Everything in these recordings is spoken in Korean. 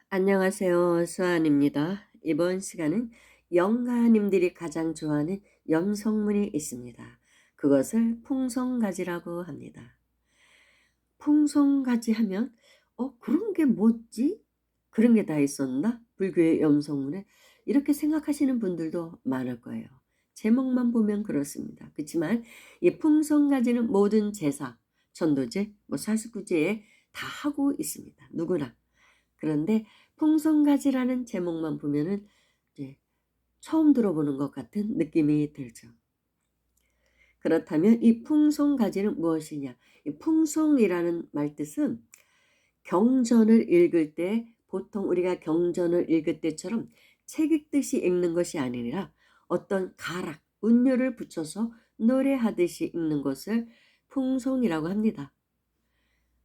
안녕하세요. 수아입니다. 이번 시간은 영가님들이 가장 좋아하는 염성문이 있습니다. 그것을 풍성가지라고 합니다. 풍성가지 하면 그런 게 뭐지? 그런 게 다 있었나? 불교의 염성문에 이렇게 생각하시는 분들도 많을 거예요. 제목만 보면 그렇습니다. 그렇지만 이 풍성가지는 모든 제사, 천도제, 사스구제에 다 하고 있습니다. 누구나. 그런데 풍성가지라는 제목만 보면은 이제 처음 들어보는 것 같은 느낌이 들죠. 그렇다면 이 풍성가지는 무엇이냐? 이 풍성이라는 말뜻은 경전을 읽을 때 보통 우리가 경전을 읽을 때처럼 책 읽듯이 읽는 것이 아니라 어떤 가락, 운율을 붙여서 노래하듯이 읽는 것을 풍성이라고 합니다.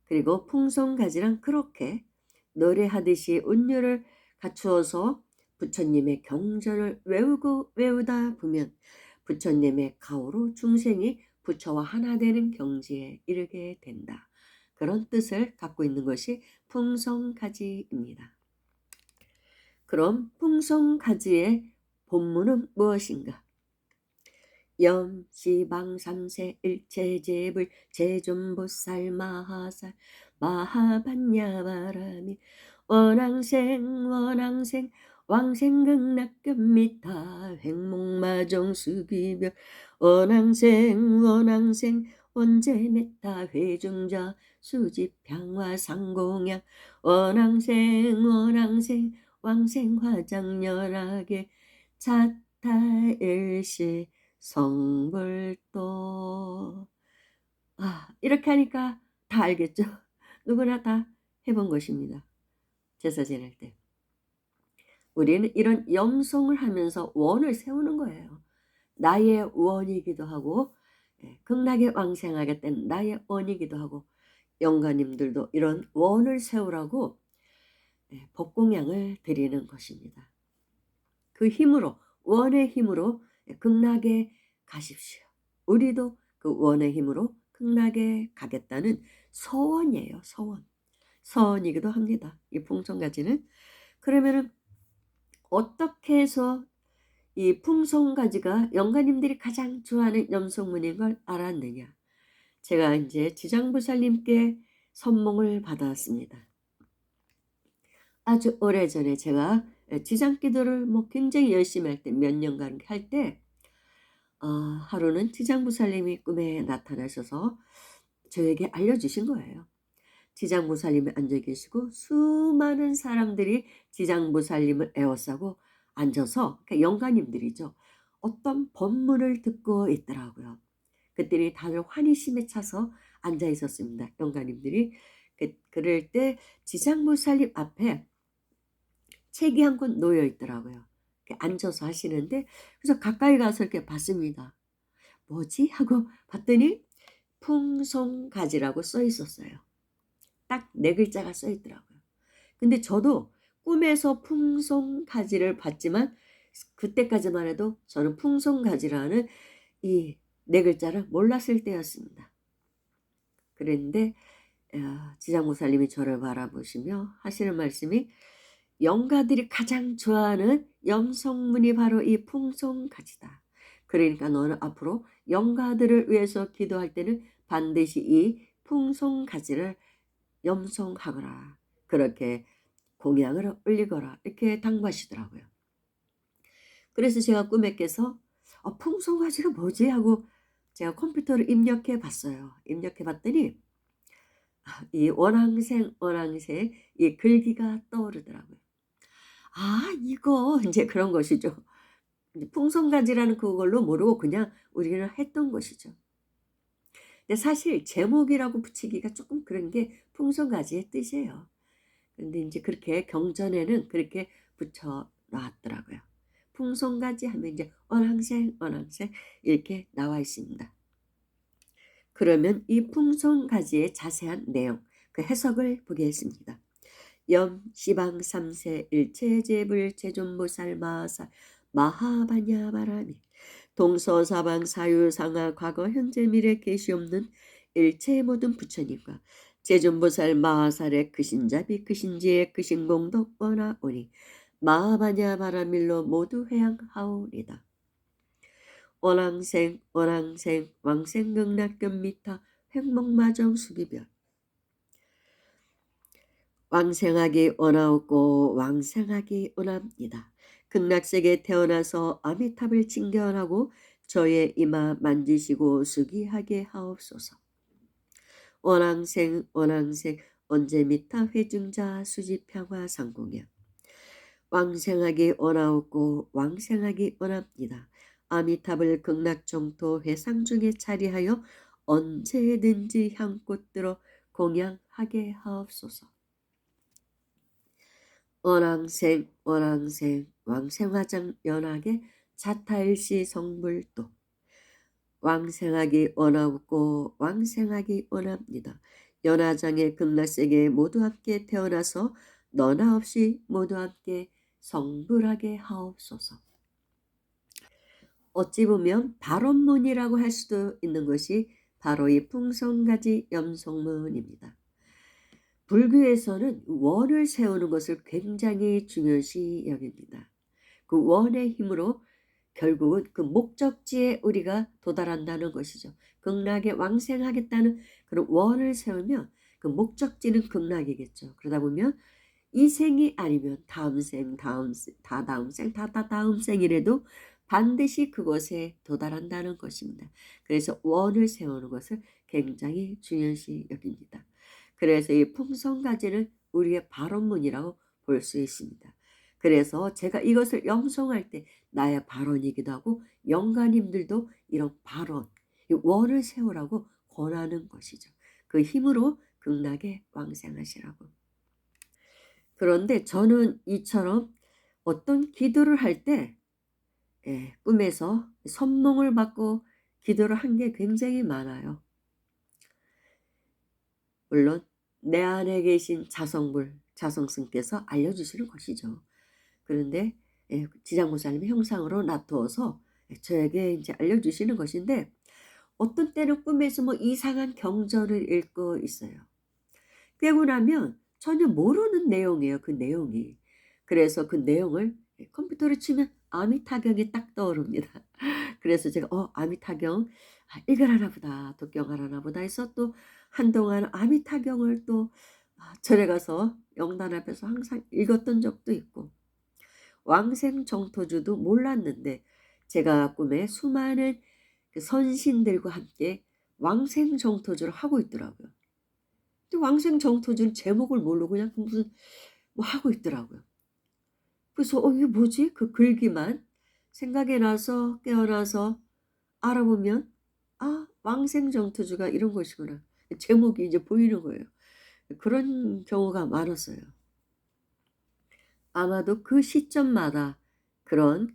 그리고 풍성가지랑 그렇게 노래하듯이 운율을 갖추어서 부처님의 경전을 외우다 보면 부처님의 가호로 중생이 부처와 하나 되는 경지에 이르게 된다. 그런 뜻을 갖고 있는 것이 풍성가지입니다. 그럼 풍성가지의 본문은 무엇인가? 염시방삼세 일체제불 제존보살 마하살 마하반야바라미 원앙생 왕생극락견미타 횡목마정수기별 원앙생 원제메타 회중자 수집향화상공양 원앙생 왕생화장열하게 자타일시 성불도. 이렇게 하니까 다 알겠죠? 누구나 다 해본 것입니다. 제사 지낼 때. 우리는 이런 염송을 하면서 원을 세우는 거예요. 나의 원이기도 하고 극락에 왕생하겠다는 나의 원이기도 하고 영가님들도 이런 원을 세우라고 법공양을 드리는 것입니다. 그 힘으로 원의 힘으로 극락에 가십시오. 우리도 그 원의 힘으로 극락에 가겠다는 서원이에요. 서원. 서원이기도 합니다. 이 풍성가지는. 그러면은 어떻게 해서 이 풍성가지가 영가님들이 가장 좋아하는 염송문인 걸 알았느냐. 제가 이제 지장보살님께 선몽을 받았습니다. 아주 오래전에 제가 지장기도를 굉장히 열심히 할 때 몇 년간 할 때 하루는 지장보살님이 꿈에 나타나셔서 저에게 알려주신 거예요. 지장보살님이 앉아 계시고 수많은 사람들이 지장보살님을 에워싸고 앉아서 그러니까 영가님들이죠. 어떤 법문을 듣고 있더라고요. 그때는 다들 환희심에 차서 앉아 있었습니다. 영가님들이. 그럴 때 지장보살님 앞에 책이 한 권 놓여 있더라고요. 앉아서 하시는데 그래서 가까이 가서 이렇게 봤습니다. 뭐지? 하고 봤더니 풍성가지라고 써 있었어요. 딱 4글자가 써 있더라고요. 근데 저도 꿈에서 풍성가지를 봤지만 그때까지만 해도 저는 풍성가지라는 이 4글자를 몰랐을 때였습니다. 그랬는데 지장보살님이 저를 바라보시며 하시는 말씀이 영가들이 가장 좋아하는 염성문이 바로 이 풍성가지다. 그러니까 너는 앞으로 영가들을 위해서 기도할 때는 반드시 이 풍성가지를 염성하거라. 그렇게 공양을 올리거라. 이렇게 당부하시더라고요. 그래서 제가 꿈에 깨서 풍성가지가 뭐지? 하고 제가 컴퓨터를 입력해 봤어요. 입력해 봤더니 이 원앙생 이 글귀가 떠오르더라고요. 이거 이제 그런 것이죠. 풍성가지라는 그걸로 모르고 그냥 우리는 했던 것이죠. 근데 사실 제목이라고 붙이기가 조금 그런 게 풍성가지의 뜻이에요. 근데 이제 그렇게 경전에는 그렇게 붙여 놨더라고요. 풍성가지 하면 이제 원앙생 이렇게 나와 있습니다. 그러면 이 풍성가지의 자세한 내용, 그 해석을 보겠습니다. 염시방 삼세 일체제불 제존보살 마살 마하바냐바라미 동서사방 사유상하 과거 현재 미래 계시 없는 일체의 모든 부처님과 제준보살 마하살의 크신자비 크신지의 크신공덕 원하오니 마하바냐 바라밀로 모두 회양하오리다. 원왕생 원왕생 왕생극락견미타 횡목마정 수비별 왕생하기 원하옵고 왕생하기 원합니다. 극락세계에 태어나서 아미탑을 칭견하고 저의 이마 만지시고 수기하게 하옵소서. 원왕생 원왕생 언제미타 회중자 수지평화 상공야 왕생하기 원하옵고 왕생하기 원합니다. 아미탑을 극락정토 회상중에 차리하여 언제든지 향꽃 들어 공양하게 하옵소서. 원왕생 원왕생 왕생화장 연하게 자타일시 성불도 왕생하기 원하옵고 왕생하기 원합니다. 연화장의 극락세계에 모두 함께 태어나서 너나 없이 모두 함께 성불하게 하옵소서. 어찌 보면 발언문이라고 할 수도 있는 것이 바로 이 풍성가지 염송문입니다. 불교에서는 원을 세우는 것을 굉장히 중요시 여깁니다. 그 원의 힘으로 결국은 그 목적지에 우리가 도달한다는 것이죠. 극락에 왕생하겠다는 그런 원을 세우면 그 목적지는 극락이겠죠. 그러다 보면 이 생이 아니면 다음 생, 다음 생, 다다음 생, 다다다음 생이라도 반드시 그곳에 도달한다는 것입니다. 그래서 원을 세우는 것을 굉장히 중요시 여깁니다. 그래서 이 풍성가지는 우리의 발언문이라고 볼 수 있습니다. 그래서 제가 이것을 영송할 때 나의 발언이기도 하고 영가님들도 이런 발언, 이 원을 세우라고 권하는 것이죠. 그 힘으로 극락에 왕생하시라고. 그런데 저는 이처럼 어떤 기도를 할 때 꿈에서 선몽을 받고 기도를 한 게 굉장히 많아요. 물론 내 안에 계신 자성불, 자성스님께서 알려주시는 것이죠. 그런데 지장보살님의 형상으로 나타나서 저에게 이제 알려주시는 것인데 어떤 때는 꿈에서 뭐 이상한 경전을 읽고 있어요. 깨고 나면 전혀 모르는 내용이에요. 그 내용이. 그래서 그 내용을 컴퓨터로 치면 아미타경이 딱 떠오릅니다. 그래서 제가 아미타경 읽으라나 보다, 독경하라나 보다 해서 또 한동안 아미타경을 또 절에 가서 영단 앞에서 항상 읽었던 적도 있고 왕생정토주도 몰랐는데 제가 꿈에 수많은 그 선신들과 함께 왕생정토주를 하고 있더라고요. 근데 왕생정토주는 제목을 모르고 그냥 무슨 뭐 하고 있더라고요. 그래서 이게 뭐지? 그 글귀만 생각이 나서 깨어나서 알아보면 왕생정토주가 이런 것이구나. 제목이 이제 보이는 거예요. 그런 경우가 많았어요. 아마도 그 시점마다 그런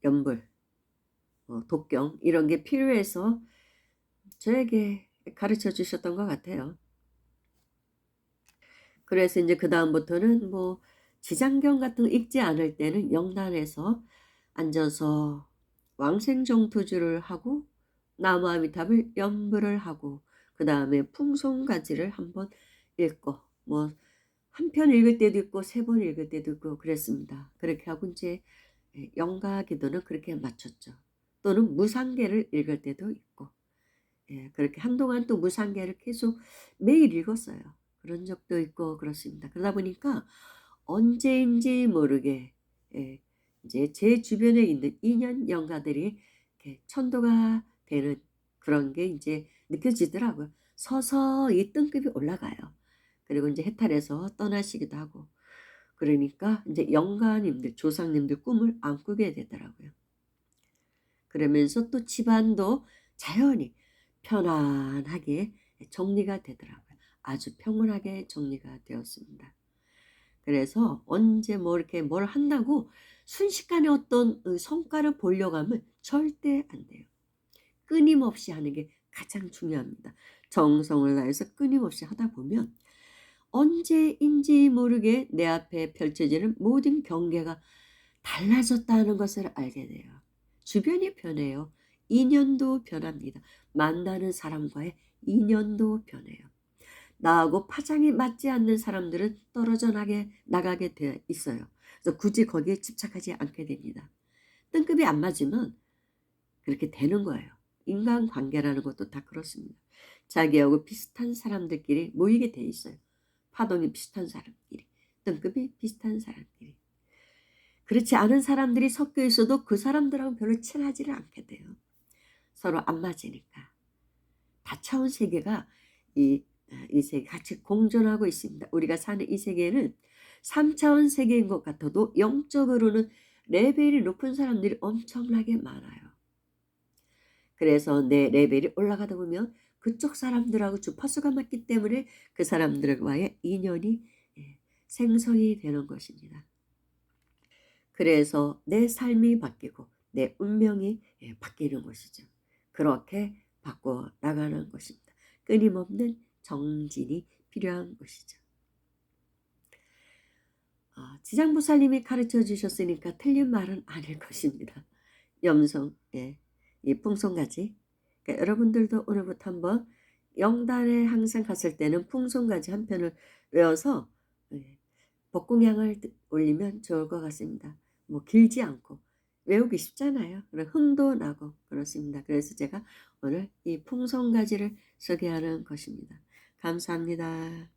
연불, 독경 이런 게 필요해서 저에게 가르쳐 주셨던 것 같아요. 그래서 이제 그 다음부터는 뭐 지장경 같은 거 읽지 않을 때는 영단에서 앉아서 왕생정토주를 하고 나무아미탑을 연불을 하고 그 다음에 풍송가지를 한번 읽고 뭐 한 편 읽을 때도 있고 3번 읽을 때도 있고 그랬습니다. 그렇게 하고 이제 영가 기도는 그렇게 마쳤죠. 또는 무상계를 읽을 때도 있고 그렇게 한동안 또 무상계를 계속 매일 읽었어요. 그런 적도 있고 그렇습니다. 그러다 보니까 언제인지 모르게 이제 제 주변에 있는 인연 영가들이 이렇게 천도가 되는 그런 게 이제 느껴지더라고요. 서서히 등급이 올라가요. 그리고 이제 해탈해서 떠나시기도 하고 그러니까 이제 영가님들, 조상님들 꿈을 안 꾸게 되더라고요. 그러면서 또 집안도 자연히 편안하게 정리가 되더라고요. 아주 평온하게 정리가 되었습니다. 그래서 언제 뭐 이렇게 뭘 한다고 순식간에 어떤 성과를 보려고 하면 절대 안 돼요. 끊임없이 하는 게 가장 중요합니다. 정성을 다해서 끊임없이 하다 보면 언제인지 모르게 내 앞에 펼쳐지는 모든 경계가 달라졌다는 것을 알게 돼요. 주변이 변해요. 인연도 변합니다. 만나는 사람과의 인연도 변해요. 나하고 파장이 맞지 않는 사람들은 떨어져 나가게 되어 있어요. 그래서 굳이 거기에 집착하지 않게 됩니다. 뜬급이 안 맞으면 그렇게 되는 거예요. 인간관계라는 것도 다 그렇습니다. 자기하고 비슷한 사람들끼리 모이게 돼 있어요. 파동이 비슷한 사람끼리, 등급이 비슷한 사람끼리. 그렇지 않은 사람들이 섞여 있어도 그 사람들하고 별로 친하지를 않게 돼요. 서로 안 맞으니까. 다차원 세계가 이 세계 같이 공존하고 있습니다. 우리가 사는 이 세계는 3차원 세계인 것 같아도 영적으로는 레벨이 높은 사람들이 엄청나게 많아요. 그래서 내 레벨이 올라가다 보면 그쪽 사람들하고 주파수가 맞기 때문에 그 사람들과의 인연이 생성이 되는 것입니다. 그래서 내 삶이 바뀌고 내 운명이 바뀌는 것이죠. 그렇게 바꿔 나가는 것입니다. 끊임없는 정진이 필요한 것이죠. 지장보살님이 가르쳐 주셨으니까 틀린 말은 아닐 것입니다. 염성, 이 풍송가지. 그러니까 여러분들도 오늘부터 한번 영단에 항상 갔을 때는 풍송가지 한 편을 외워서 법공양을 올리면 좋을 것 같습니다. 뭐 길지 않고 외우기 쉽잖아요. 그리고 흥도 나고 그렇습니다. 그래서 제가 오늘 이 풍송가지를 소개하는 것입니다. 감사합니다.